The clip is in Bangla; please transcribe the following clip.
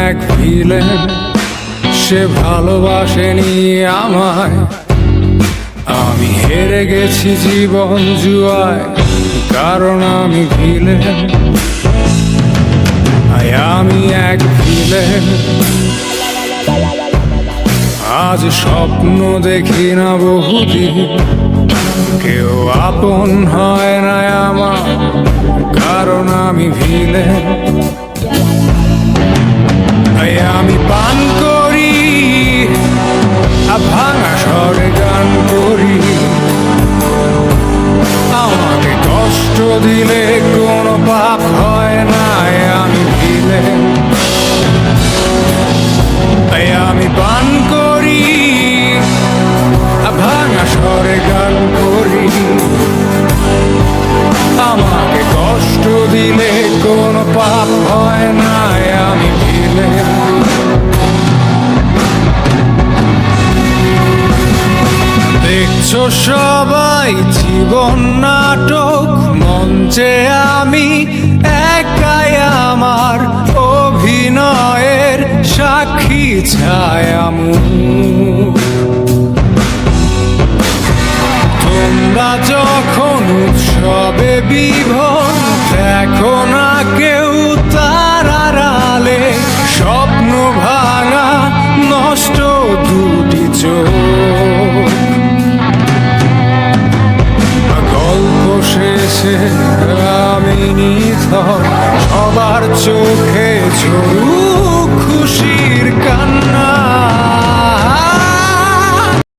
এক ভিলেন, সে ভালোবাসেনি আমায়। আমি হেরে গেছি জীবন জুয়ায়, কারণ আমি ভিলেন। আমি এক ভিলেন। আজ স্বপ্ন দেখি না বহুদিন, কেউ আপন হয় না আমার, কারণ আমি ভিলেন। আমি পান করি, ভাঙা স্বরে গান করি। আমাকে কষ্ট দিলে কোনো পাপ হয় না, আমি ভিলেন। আমি পান করি, ভাঙা স্বরে গান করি। আমাকে কষ্ট দিলে কোনো পাপ হয় না, আমি ভিলেন। দেখছো সবাই জীবন নাটক, মঞ্চে আমি একাই আমার অভিনয়ের সাক্ষী ছায়ামুখ। তোমরা যখন উৎসবে বিভোর, দেখো না কেউ তার আড়ালে স্বপ্ন ভাঙা নষ্ট দুটি চোখ। গল্প শেষে আমি নিথর, সবার চোখে ঝরু